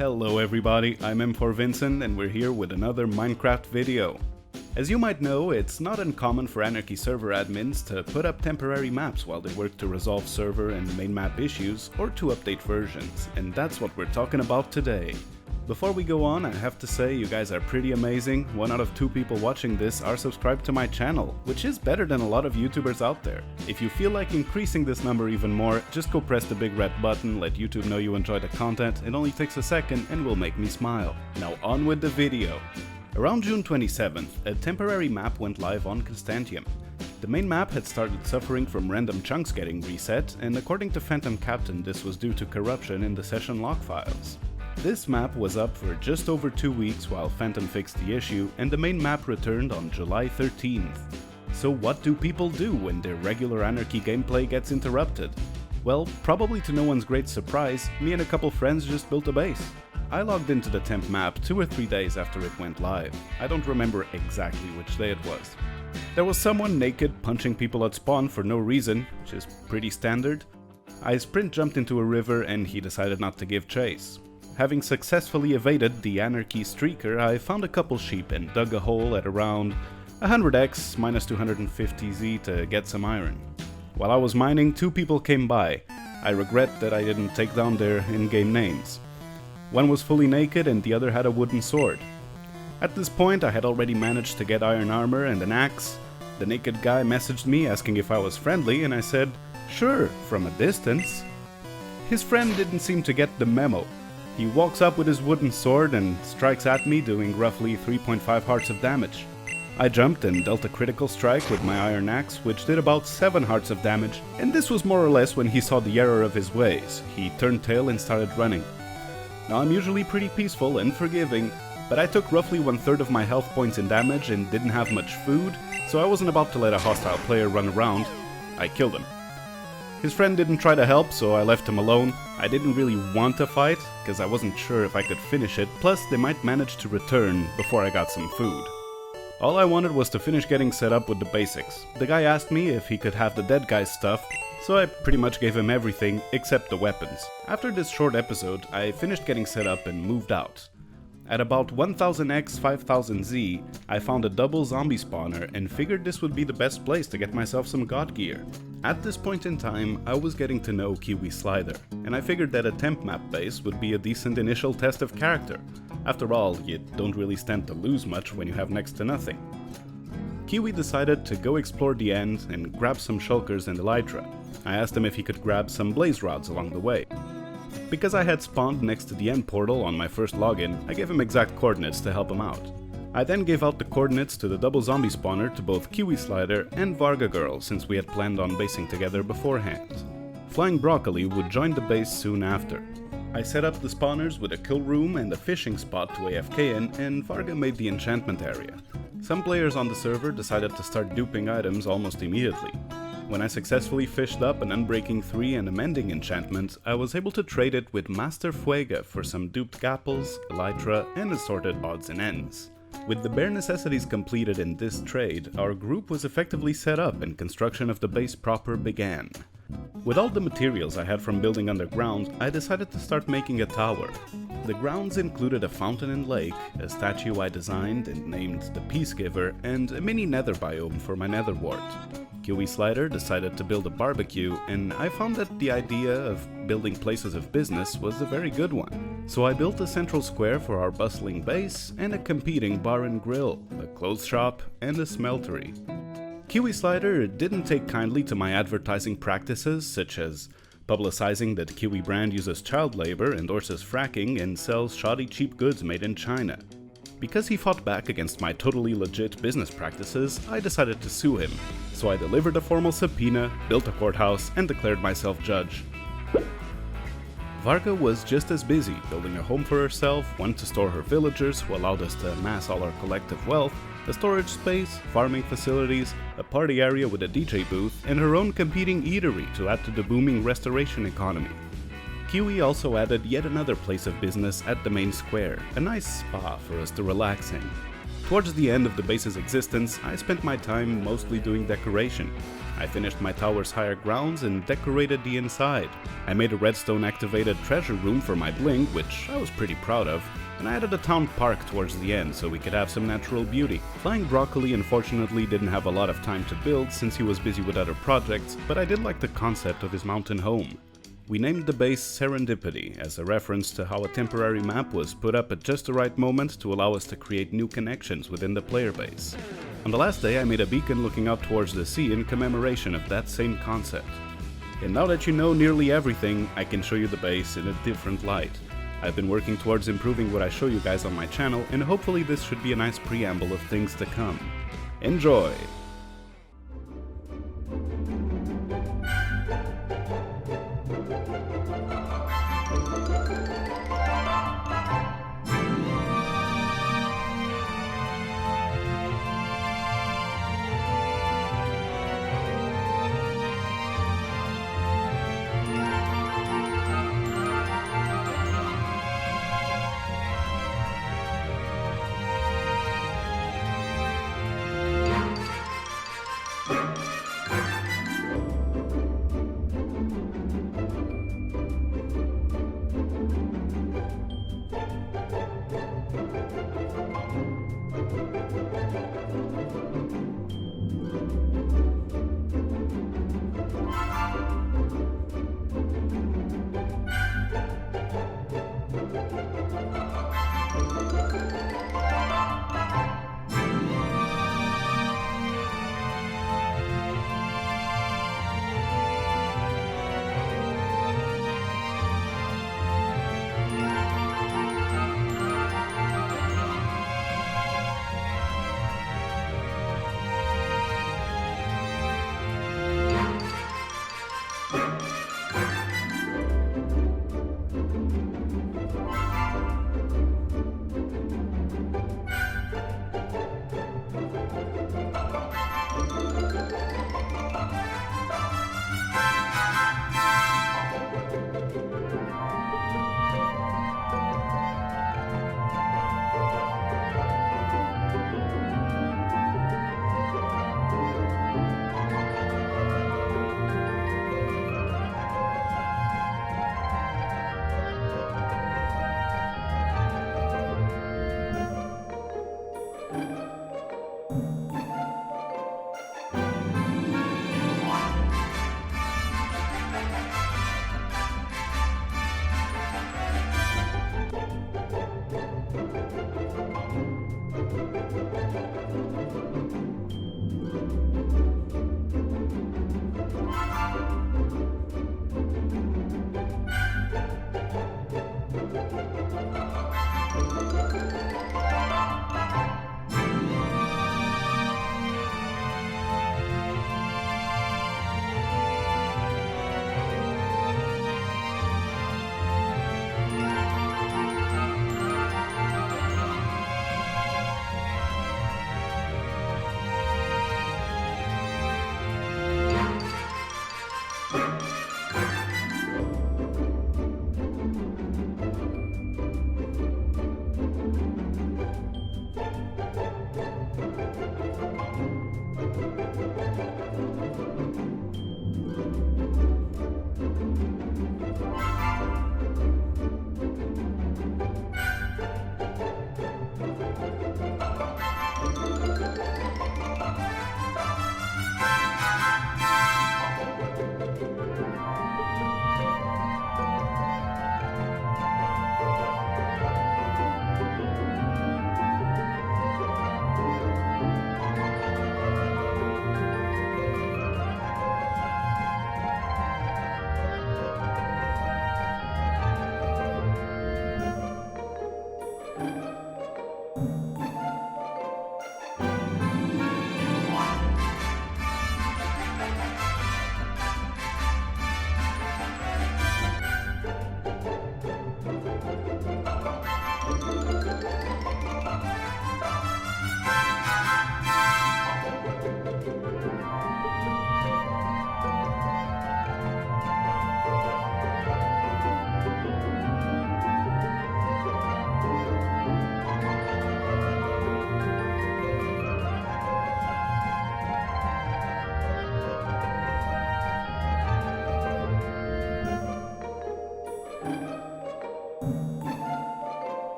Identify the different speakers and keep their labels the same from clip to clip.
Speaker 1: Hello everybody, I'm M4Vincent and we're here with another Minecraft video. As you might know, it's not uncommon for Anarchy server admins to put up temporary maps while they work to resolve server and main map issues or to update versions, and that's what we're talking about today. Before we go on, I have to say you guys are pretty amazing. 1 out of 2 people watching this are subscribed to my channel, which is better than a lot of YouTubers out there. If you feel like increasing this number even more, just go press the big red button, let YouTube know you enjoy the content, it only takes a second and will make me smile. Now on with the video. Around June 27th, a temporary map went live on Constantium. The main map had started suffering from random chunks getting reset, and according to Phantom Captain this was due to corruption in the session log files. This map was up for just over 2 weeks while Phantom fixed the issue, and the main map returned on July 13th. So what do people do when their regular Anarchy gameplay gets interrupted? Well, probably to no one's great surprise, me and a couple friends just built a base. I logged into the temp map 2 or 3 days after it went live. I don't remember exactly which day it was. There was someone naked punching people at spawn for no reason, which is pretty standard. I sprint jumped into a river and he decided not to give chase. Having successfully evaded the Anarchy streaker, I found a couple sheep and dug a hole at around 100x minus 250z to get some iron. While I was mining, 2 people came by. I regret that I didn't take down their in-game names. One was fully naked and the other had a wooden sword. At this point I had already managed to get iron armor and an axe. The naked guy messaged me asking if I was friendly and I said, sure, from a distance. His friend didn't seem to get the memo. He walks up with his wooden sword and strikes at me, doing roughly 3.5 hearts of damage. I jumped and dealt a critical strike with my iron axe, which did about 7 hearts of damage, and this was more or less when he saw the error of his ways. He turned tail and started running. Now I'm usually pretty peaceful and forgiving, but I took roughly 1/3 of my health points in damage and didn't have much food, so I wasn't about to let a hostile player run around. I killed him. His friend didn't try to help, so I left him alone. I didn't really want to fight, because I wasn't sure if I could finish it, plus they might manage to return before I got some food. All I wanted was to finish getting set up with the basics. The guy asked me if he could have the dead guy's stuff, so I pretty much gave him everything except the weapons. After this short episode, I finished getting set up and moved out. At about 1000x 5000z, I found a double zombie spawner and figured this would be the best place to get myself some god gear. At this point in time, I was getting to know Kiwi Slider, and I figured that a temp map base would be a decent initial test of character. After all, you don't really stand to lose much when you have next to nothing. Kiwi decided to go explore the end and grab some shulkers and elytra. I asked him if he could grab some blaze rods along the way. Because I had spawned next to the end portal on my first login, I gave him exact coordinates to help him out. I then gave out the coordinates to the double zombie spawner to both Kiwi Slider and Varga Girl, since we had planned on basing together beforehand. Flying Broccoli would join the base soon after. I set up the spawners with a kill room and a fishing spot to AFK in, and Varga made the enchantment area. Some players on the server decided to start duping items almost immediately. When I successfully fished up an Unbreaking 3 and a Mending enchantment, I was able to trade it with Master Fuega for some duped gapples, elytra, and assorted odds and ends. With the bare necessities completed in this trade, our group was effectively set up and construction of the base proper began. With all the materials I had from building underground, I decided to start making a tower. The grounds included a fountain and lake, a statue I designed and named the Peacegiver, and a mini nether biome for my nether wart. Kiwi Slider decided to build a barbecue, and I found that the idea of building places of business was a very good one. So I built a central square for our bustling base, and a competing bar and grill, a clothes shop, and a smeltery. Kiwi Slider didn't take kindly to my advertising practices, such as publicizing that Kiwi brand uses child labor, endorses fracking, and sells shoddy cheap goods made in China. Because he fought back against my totally legit business practices, I decided to sue him. So I delivered a formal subpoena, built a courthouse, and declared myself judge. Varga was just as busy, building a home for herself, one to store her villagers who allowed us to amass all our collective wealth, a storage space, farming facilities, a party area with a DJ booth, and her own competing eatery to add to the booming restoration economy. Kiwi also added yet another place of business at the main square, a nice spa for us to relax in. Towards the end of the base's existence, I spent my time mostly doing decoration. I finished my tower's higher grounds and decorated the inside. I made a redstone activated treasure room for my bling, which I was pretty proud of, and I added a town park towards the end so we could have some natural beauty. Flying Broccoli unfortunately didn't have a lot of time to build since he was busy with other projects, but I did like the concept of his mountain home. We named the base Serendipity as a reference to how a temporary map was put up at just the right moment to allow us to create new connections within the player base. On the last day I made a beacon looking out towards the sea in commemoration of that same concept. And now that you know nearly everything, I can show you the base in a different light. I've been working towards improving what I show you guys on my channel, and hopefully this should be a nice preamble of things to come. Enjoy!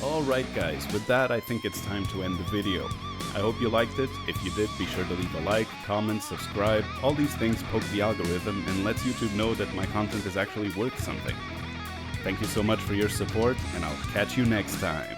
Speaker 1: Alright guys, with that I think it's time to end the video. I hope you liked it. If you did, be sure to leave a like, comment, subscribe. All these things poke the algorithm and lets YouTube know that my content is actually worth something. Thank you so much for your support, and I'll catch you next time.